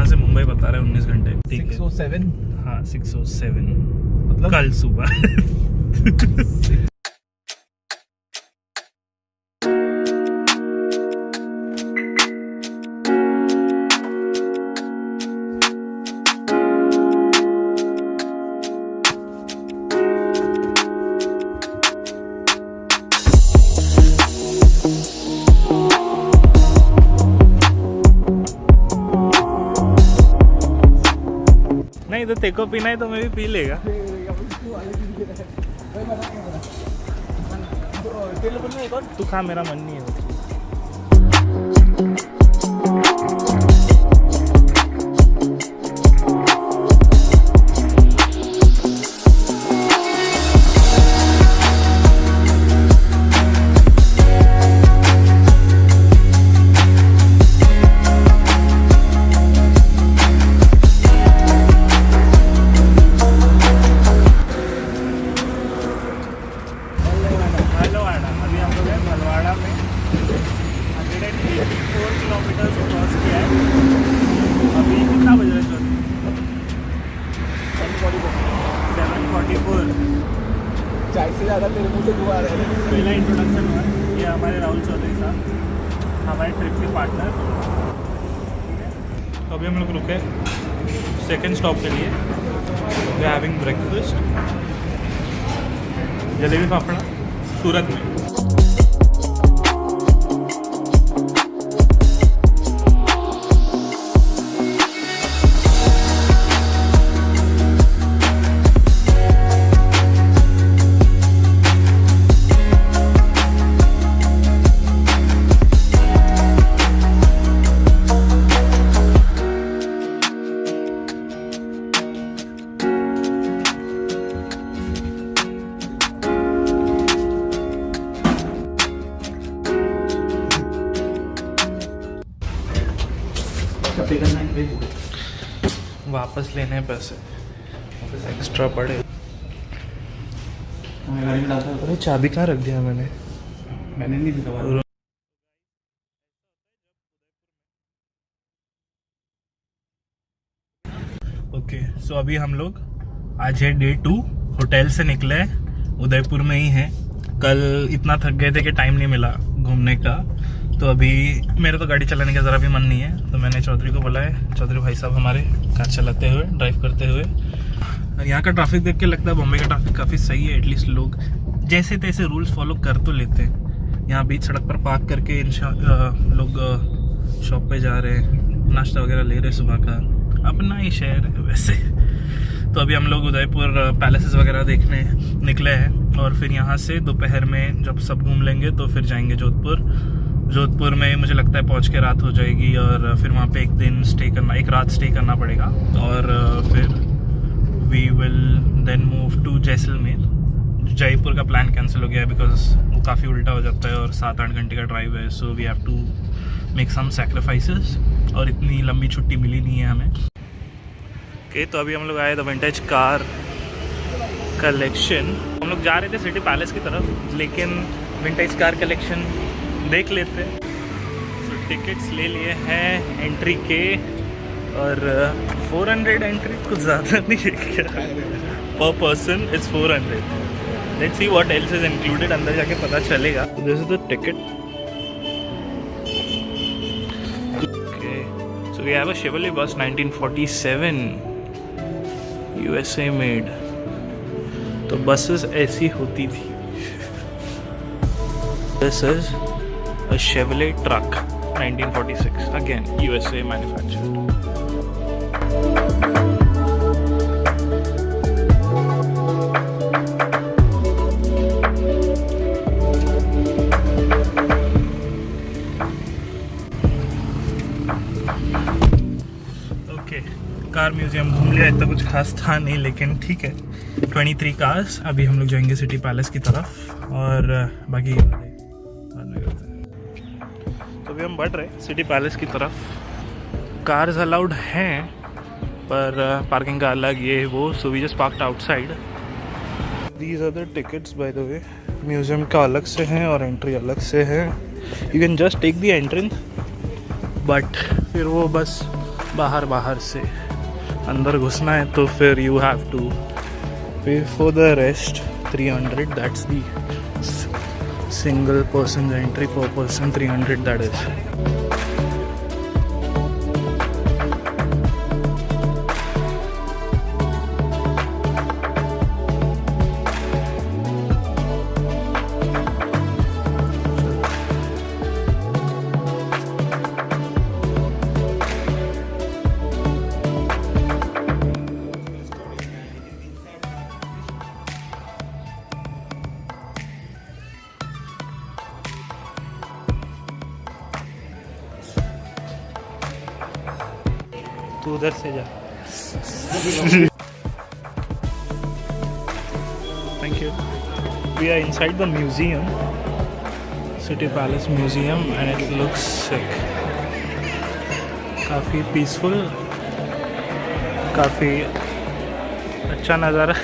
से मुंबई बता रहे हैं 19 घंटे। ठीक है 607। हाँ 607 मतलब कल सुबह। नहीं तो तेको पीना है तो मैं भी पी लेगा। तू खा, मेरा मन नहीं है। चाय से ज़्यादा तेरे मुँह से दुआ आ रहे हैं। पहला इंट्रोडक्शन हुआ, ये हमारे राहुल चौधरी साहब, हमारे ट्रिप के पार्टनर। अभी हम लोग रुके सेकंड स्टॉप के लिए। We are having breakfast, jalebi fafda Surat में। वापस लेने पैसे एक्स्ट्रा पड़े। गाड़ी में डालता अरे चाबी कहाँ रख दिया मैंने नहीं दिखा। ओके सो अभी हम लोग आज है डे 2, होटल से निकले, उदयपुर में ही हैं। कल इतना थक गए थे कि टाइम नहीं मिला घूमने का, तो अभी मेरे तो गाड़ी चलाने का ज़रा भी मन नहीं है, तो मैंने चौधरी को बोला है, चौधरी भाई साहब हमारे कार चलाते हुए, ड्राइव करते हुए। यहाँ का ट्रैफिक देख के लगता है बॉम्बे का ट्रैफिक काफ़ी सही है, एटलीस्ट लोग जैसे तैसे रूल्स फॉलो कर तो लेते हैं। यहाँ बीच सड़क पर पार्क करके लोग शॉप पे जा रहे हैं, नाश्ता वगैरह ले रहे हैं सुबह का, अपना ही शहर है वैसे। तो अभी हम लोग उदयपुर पैलेसेस वगैरह देखने निकले हैं, और फिर यहाँ से दोपहर में जब सब घूम लेंगे तो फिर जाएंगे जोधपुर में मुझे लगता है पहुँच के रात हो जाएगी, और फिर वहाँ पे एक रात स्टे करना पड़ेगा, और फिर we will then move to Jaisalmer. Jaipur का प्लान कैंसिल हो गया है बिकॉज वो काफ़ी उल्टा हो जाता है और 7-8 घंटे का ड्राइव है, so we have to make some sacrifices, और इतनी लंबी छुट्टी मिली नहीं है हमें। ओके तो अभी हम लोग आए द विंटेज कार कलेक्शन। हम लोग जा रहे थे सिटी पैलेस की तरफ, लेकिन विंटेज कार कलेक्शन देख लेते। तो टिकट्स ले लिए हैं एंट्री के, और 400 एंट्री कुछ ज़्यादा नहीं है क्या? पर person it's 400। Let's see what else is included, अंदर जाके पता चलेगा। This is the ticket. Okay so we have a Chevrolet bus 1947 USA मेड। तो बसेस ऐसी होती थी। This is a Chevrolet truck 1946 again USA manufactured. Okay car museum घूम लिया, इतना कुछ खास था नहीं, लेकिन ठीक है। 23 कार्स। अभी हम लोग जाएंगे सिटी पैलेस की तरफ, और बाकी तो अभी हम बढ़ रहे सिटी पैलेस की तरफ। कार्स अलाउड हैं पर पार्किंग का अलग ये वो, so we just parked outside. These are the tickets by the way. Museum का अलग से है और एंट्री अलग से है। You can just take the entrance, but फिर वो बस बाहर से अंदर घुसना है तो फिर यू हैव टू पे for the rest 300. That's the single person entry per person 300 that is. तू उधर से जा. Thank you. We are inside the museum, City Palace Museum, and it looks sick. काफ़ी पीसफुल, काफ़ी अच्छा नज़ारा.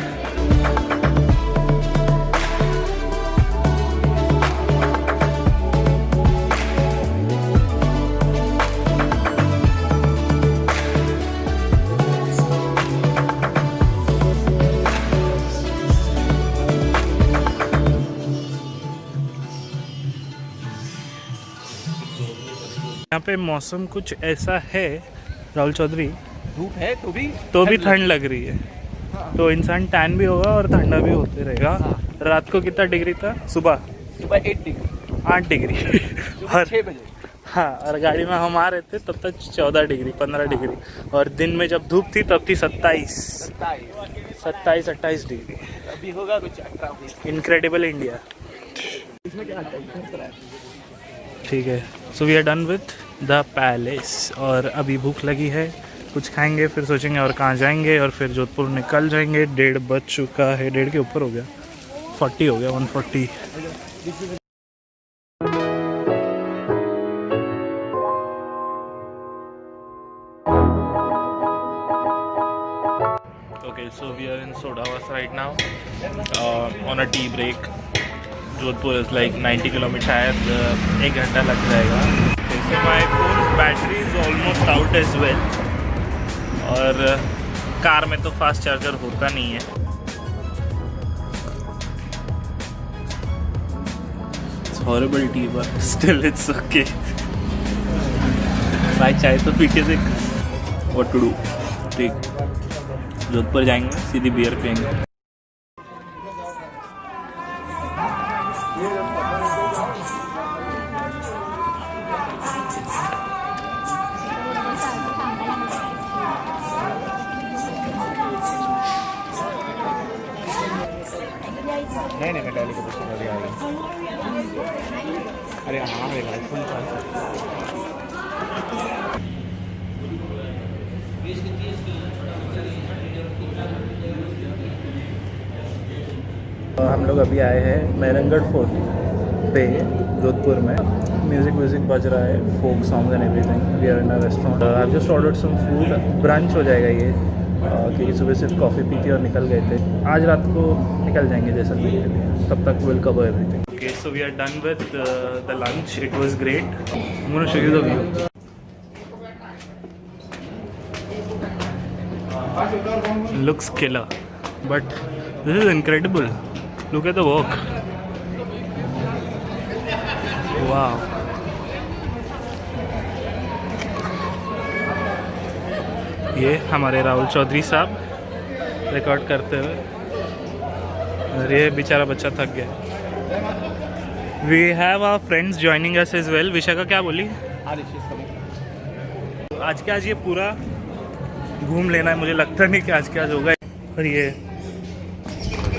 यहाँ पे मौसम कुछ ऐसा है राहुल चौधरी, धूप है तो भी ठंड लग रही है. तो इंसान टैन भी होगा और ठंडा भी होते रहेगा. रात को कितना डिग्री था? सुबह 8 डिग्री और 6 बजे. हाँ, और गाड़ी में हम आ रहे थे तब तक 14 डिग्री 15 डिग्री, और दिन में जब धूप थी तब थी 27 28 डिग्री. अभी होगा कुछ 18. Incredible India. इसमें क्या आता है? ठीक है. So we are done with the palace और अभी भूख लगी है, कुछ खाएंगे, फिर सोचेंगे और कहाँ जाएंगे, और फिर जोधपुर निकल जाएंगे. 1:30 बज चुका है, 1:30 के ऊपर हो गया, 40 हो गया, 140. Okay, so we are in Sodavas right now on a tea break. Jodhpur is like 90 kilometre, शायद 1 घंटा लग जाएगा. so my phone battery is almost out as well, और कार में तो फास्ट चार्जर होता नहीं है. It's horrible tea but still it's okay. भाई चाय तो पी के देख. What to do? ठीक, जोधपुर जाएंगे, सीधी बियर पियेंगे. नहीं मैं डाली को अभी आ गया. अरे हाँ मेरा आईफोन था. हम लोग अभी आए हैं मेहरनगढ़ फोर्ट पे जोधपुर में. म्यूज़िक बज रहा है, folk songs and everything. We are in a restaurant. I have just ordered some food. Brunch हो जाएगा ये, क्योंकि सुबह सिर्फ कॉफ़ी पी थी और निकल गए थे. आज रात को निकल जाएंगे जैसलमेर के लिए, तब तक will cover everything. Okay, so we are done with the lunch. It was great. I want to show you the view. Looks killer, but this is incredible. Look at the work. Wow. ये हमारे राहुल चौधरी साहब record करते हुए, और ये बेचारा बच्चा थक गया. We have our friends joining us as well. Vishakha क्या बोली? आज के आज ये पूरा घूम लेना है. मुझे लगता नहीं कि आज के आज होगा. और ये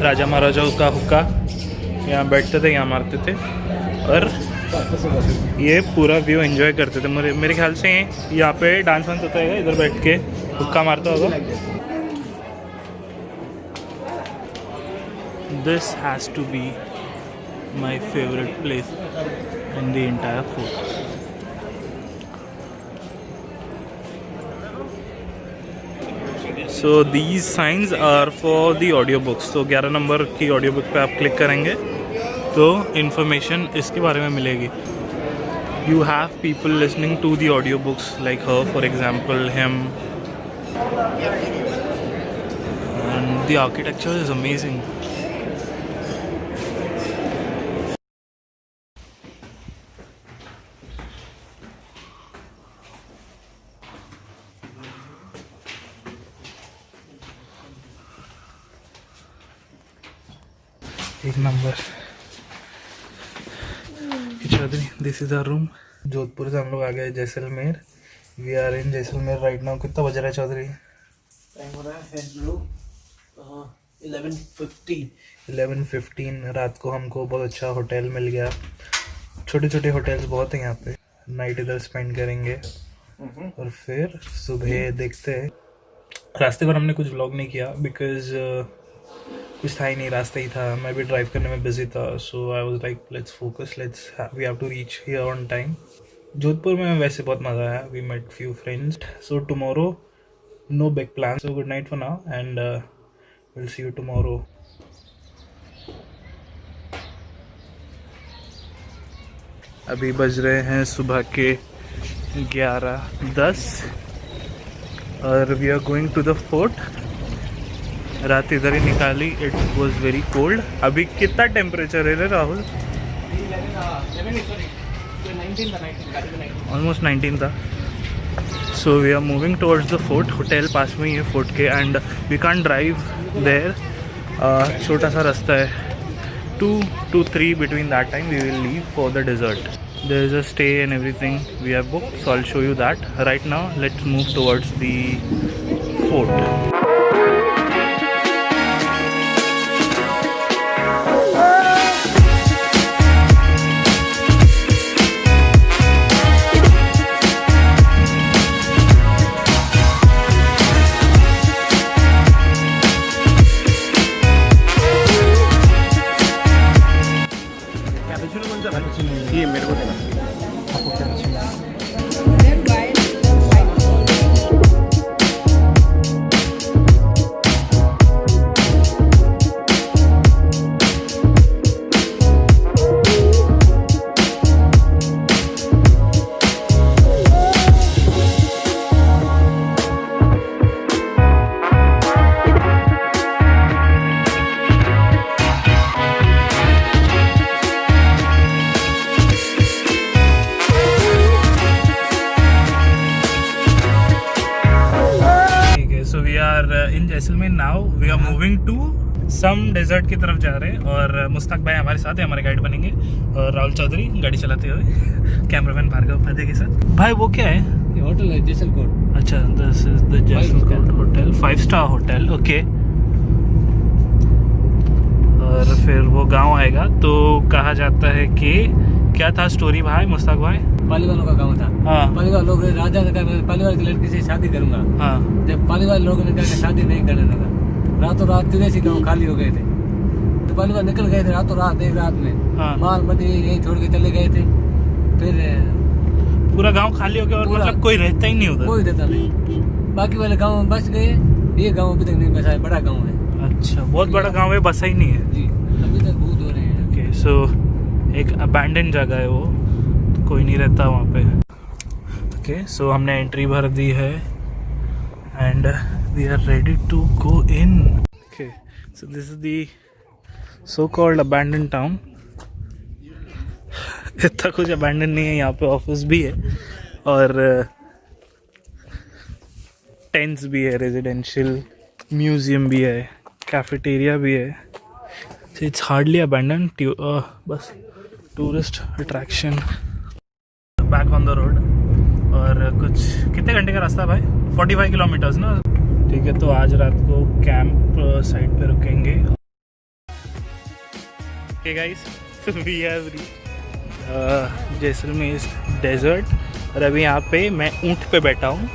राजा महाराजाओं का हुक्का, यहाँ बैठते थे, यहाँ मारते थे, और ये पूरा व्यू एंजॉय करते थे. मेरे ख्याल से यहाँ पे डांस वांस होता है, इधर बैठ के हुक्का मारता होगा. This has to be my favourite place in the entire fort. So these signs are for the audio books. तो 11 नंबर की ऑडियो बुक पे आप क्लिक करेंगे तो इन्फॉर्मेशन इसके बारे में मिलेगी. you have people listening to the audiobooks like her, for example, him. And the architecture is amazing. एक number. Chaudhary, this is our room. Jodhpur से हम लोग आ गए Jaisalmer. We are in Jaisalmer right now. कितना बज रहा है चौधरी? टाइम हो रहा है ब्रो 11:50। 11:15 रात को हमको बहुत अच्छा होटल मिल गया। छोटे छोटे होटल्स बहुत हैं यहाँ पे। नाइट इधर स्पेंड करेंगे और फिर सुबह देखते हैं। रास्ते पर हमने कुछ व्लॉग नहीं किया बिकॉज कुछ था ही नहीं, रास्ता ही था। मैं भी ड्राइव करने में बिजी था, so I was like let's focus, we have to reach here on time. Jodhpur में वैसे बहुत मज़ा आया। We met few friends. So tomorrow no big plan, so good night for now and will see you tomorrow. अभी बज रहे हैं सुबह के 11:10 और we are going to the fort. रात इधर ही निकाली। It was very cold. अभी कितना टेम्परेचर है रे राहुल? ऑलमोस्ट 19 था। So we are moving towards the fort. Hotel पास में ही है फोर्ट के and we can't drive there. छोटा सा रास्ता है। 2 to 3 between that time we will leave for the desert. There is a stay and everything we have booked, so I'll show you that. Right now let's move towards the fort. ये मेरे को देना। In Jaisalmer now we are moving to some desert की तरफ जा रहे हैं और मुस्ताक भाई हमारे साथ है, हमारे गाइड बनेंगे। और राहुल चौधरी गाड़ी चलाते हुए, कैमरामैन भार्गव फतेह के साथ। भाई वो क्या है? ये होटल है जैसलकोट। अच्छा, this is the Jaisalkot hotel, 5 star hotel. Okay. और फिर वो गांव आएगा तो कहा जाता है कि क्या था स्टोरी भाई मुस्ताक भाई? पालीवालों का गांव था। हाँ। पालीवाल लोग राजा ने कहा मैं पालीवाल की लड़की से शादी करूंगा। हाँ। जब पालीवाल लोगों ने कहा कि शादी नहीं करने लगा, रातों रात 83 गाँव खाली हो गए थे। तो पालीवाल निकल गए थे रातों रात, एक रात में। हाँ। माल मदी यहीं छोड़ के चले गए थे। फिर पूरा गांव खाली हो गया और मतलब कोई रहता ही नहीं उधर? कोई रहता नहीं। बाकी वाले गाँव बच गए। ये गाँव अभी तक नहीं बसा है, बड़ा गाँव है। अच्छा, बहुत बड़ा गाँव है, बसा ही नहीं है जी, अभी तक भूत हो रहे हैं। ओके। सो एक अबैंडन जगह है वो, तो कोई नहीं रहता वहाँ पे। ओके, सो हमने एंट्री भर दी है and we are ready to go in. Okay, so this is the so called abandon town. इतना कुछ अबैंडन नहीं है, यहाँ पे ऑफिस भी है और टेंट्स भी है, रेजिडेंशियल म्यूजियम भी है, कैफेटेरिया भी है। इट्स हार्डली अबैंडन, बस tourist attraction. Back on the road. और कुछ कितने घंटे का रास्ता है भाई? 45 किलोमीटर्स ना? ठीक है, तो आज रात को कैंप साइट पे रुकेंगे। Okay guys, we have reached Jaisalmer desert और अभी यहाँ पे मैं ऊँट पे बैठा हूँ।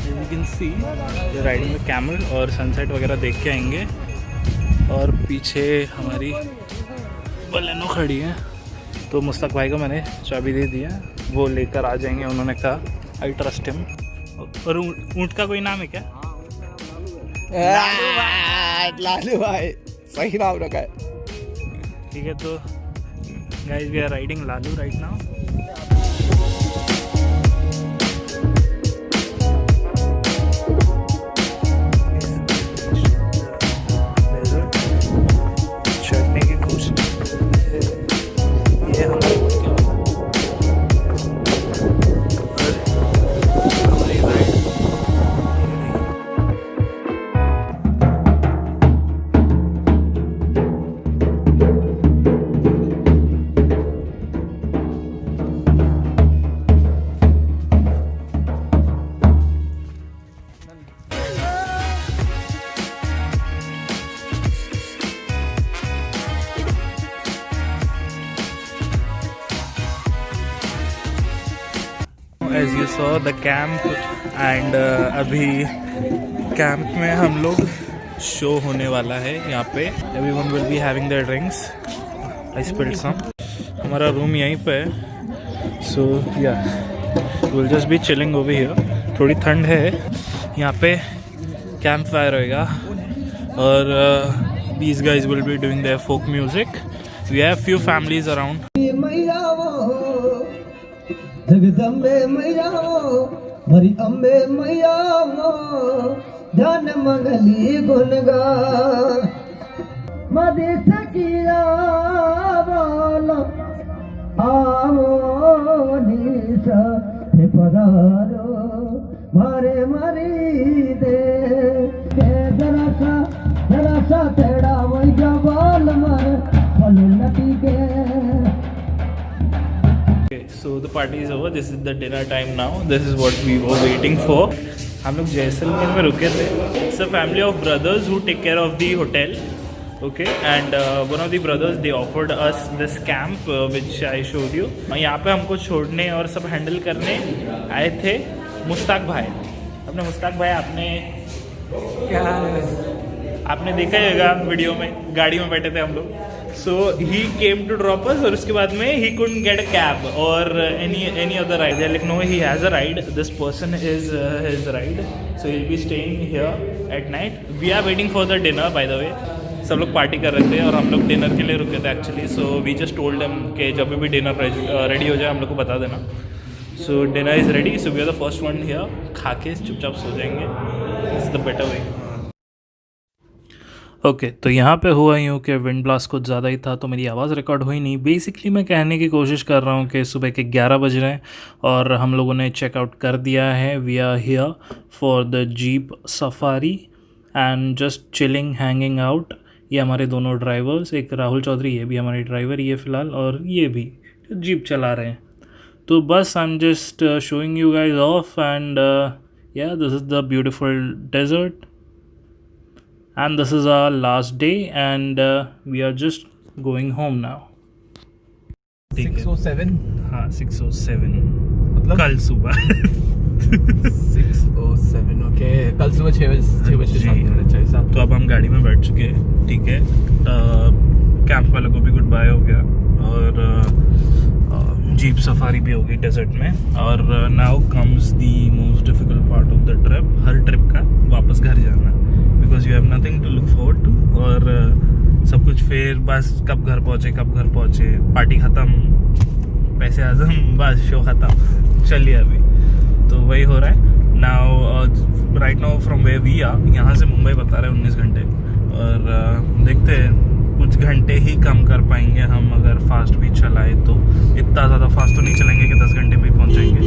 यू कैन सी राइडिंग में कैमल और सनसेट वगैरह देख के आएंगे। और पीछे हमारी बलेनो खड़ी है, तो मुस्तक भाई को मैंने चाबी दे दिया, वो लेकर आ जाएंगे। उन्होंने कहा आई ट्रस्ट हिम। और ऊँट का कोई नाम है क्या? लालू भाई, सही नाम रखा है। ठीक है, तो guys we are riding Lalu right now. As you saw the camp and अभी कैंप में हम लोग शो होने वाला है यहाँ पे. Everyone will be having their drinks. I spilled some. हमारा रूम यहीं पे है. So yeah will just be chilling over here. थोड़ी ठंड है यहाँ पे. कैंप फायर होएगा और these guys will be doing their folk music. We have few families around. Jagdambe मैया मरी अम्बे मैया ध्यान मंगली गुनगान मदे सकिया बोलो आओ निशा हे परारो मारे मरी दे जरा सा तेरा वही जवाल मर फल नटी के. So the party is over. This is the dinner time now. This is what we were waiting for. हम लोग जैसलमेर में रुके थे. It's a family of brothers who take care of the hotel. Okay, and one of the brothers they offered us this camp which I showed you. यहाँ पे हमको छोड़ने और सब हैंडल करने आए थे मुश्ताक भाई. अपने मुश्ताक भाई आपने देखा ही होगा वीडियो में. गाड़ी में बैठे थे हम लोग. So he came to drop us और उसके बाद में he couldn't get a cab or any other ride. They're like no, he has a ride. This person is his ride. So he'll be staying here at night. We are waiting for the dinner by the way. सब लोग party कर रहे थे और हम लोग dinner के लिए रुके थे actually. So we just told them कि जब भी डिनर रेडी हो जाए हम लोग को बता देना. So dinner is ready. So we are the first one here. खा के चुपचाप सो जाएंगे. This is the better way. Okay तो यहाँ पे हुआ यूँ कि विंड ब्लास्ट कुछ ज़्यादा ही था तो मेरी आवाज़ रिकॉर्ड हुई नहीं. बेसिकली मैं कहने की कोशिश कर रहा हूँ कि सुबह के 11 बज रहे हैं और हम लोगों ने चेकआउट कर दिया है. We are here for the jeep safari and just chilling hanging out. ये हमारे दोनों ड्राइवर्स, एक राहुल चौधरी ये भी हमारे ड्राइवर ये फ़िलहाल, और ये भी जीप चला रहे हैं. तो बस I am just showing you guys off and yeah this is the beautiful desert. And this is our last day and we are just going home now. 6:07. हाँ 6:07 मतलब कल सुबह 6:07 ओके. कल सुबह 6 बजे जी. 7 मिनट. अच्छा ऐसा. तो अब हम गाड़ी में बैठ चुके हैं. ठीक है. कैंप वालों को भी गुड बाय हो गया और जीप सफारी भी हो गई डेजर्ट में. और now comes the most difficult part of the trip. हर ट्रिप का वापस घर जाना. Because you have nothing to look forward to. और सब कुछ फिर बस कब घर पहुँचे. पार्टी ख़त्म, पैसे आज़म, बस शो ख़त्म. चलिए अभी तो वही हो रहा है. Now right now from where we are, यहाँ से मुंबई बता रहे हैं 19 घंटे. और देखते हैं कुछ घंटे ही कम कर पाएंगे हम अगर फास्ट भी चलाए तो. इतना ज़्यादा फास्ट तो नहीं चलेंगे कि 10 घंटे में ही पहुँच जाएंगे.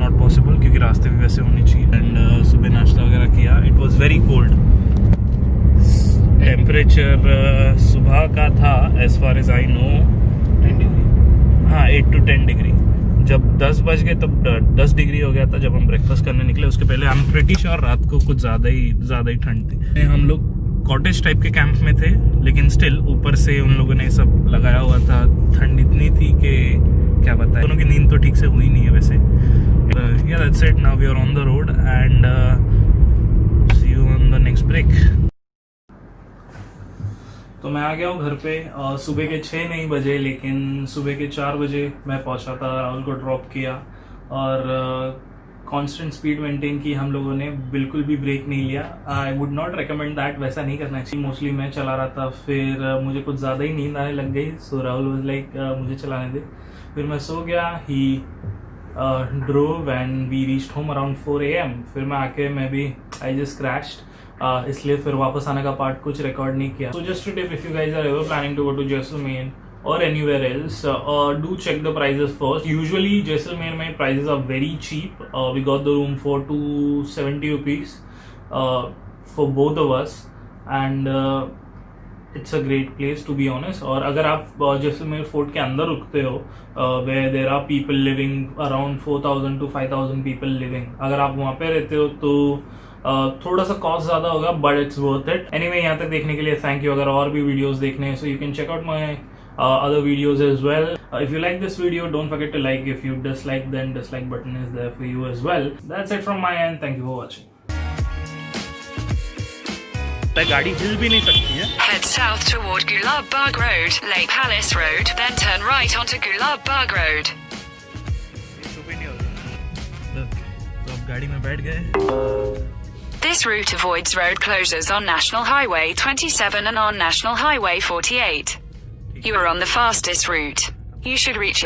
नॉट पॉसिबल क्योंकि रास्ते भी वैसे होने चाहिए. एंड सुबह नाश्ता वगैरह किया. It was very cold. Temperature सुबह का था as far as I know 10 degree. हाँ 8 to 10 डिग्री. जब 10 बज गए तब 10 डिग्री हो गया था जब हम ब्रेकफास्ट करने निकले. उसके पहले आई एम प्रीटी श्योर रात को कुछ ज़्यादा ही ठंड थी. हम लोग कॉटेज टाइप के कैंप में थे लेकिन स्टिल ऊपर से उन लोगों ने सब लगाया हुआ था. ठंड इतनी थी कि क्या बताएं. दोनों की नींद तो ठीक से हुई नहीं है वैसे. Yeah, that's it. Now we are on the road and see you on the next break. तो मैं आ गया हूँ घर पे. सुबह के 6 नहीं बजे लेकिन सुबह के 4 बजे मैं पहुँचा था. राहुल को ड्रॉप किया और कांस्टेंट स्पीड मेंटेन की हम लोगों ने. बिल्कुल भी ब्रेक नहीं लिया. I would not recommend that. वैसा नहीं करना चाहिए. मोस्टली मैं चला रहा था फिर मुझे कुछ ज़्यादा ही नींद आने लग गई. सो राहुल वाज लाइक मुझे चलाने दे. फिर मैं सो गया. ही drove and we reached home around 4 AM. फिर मैं आके मैं भी I just crashed. इसलिए फिर वापस आने का पार्ट कुछ रिकॉर्ड नहीं किया. So just a tip, if you guys are ever planning to go to Jaisalmer or anywhere else, do check the prices first. Usually Jaisalmer में prices are very cheap. We got the room for 270 rupees for both of us and it's a great place to be honest. और अगर आप Jaisalmer fort के अंदर रुकते हो where there are people living around 4,000 to 5,000 people living, अगर आप वहाँ पे रहते हो तो थोड़ा सा कॉस्ट ज़्यादा होगा but it's worth it. Anyway यहाँ तक देखने के लिए थैंक यू. अगर और भी वीडियोस देखने हैं so you can check out my other videos as well. If you like this video, don't forget to like. If you dislike, then dislike button is there for you as well. That's it from my end. Thank you for watching. गाड़ी हिल भी नहीं सकती है. Head south toward Gulab Bagh Road, Lake Palace Road, then turn right onto Gulab Bagh Road. तो अब गाड़ी में बैठ गए. This route avoids road closures on National Highway 27 and on National Highway 48. You are on the fastest route. You should reach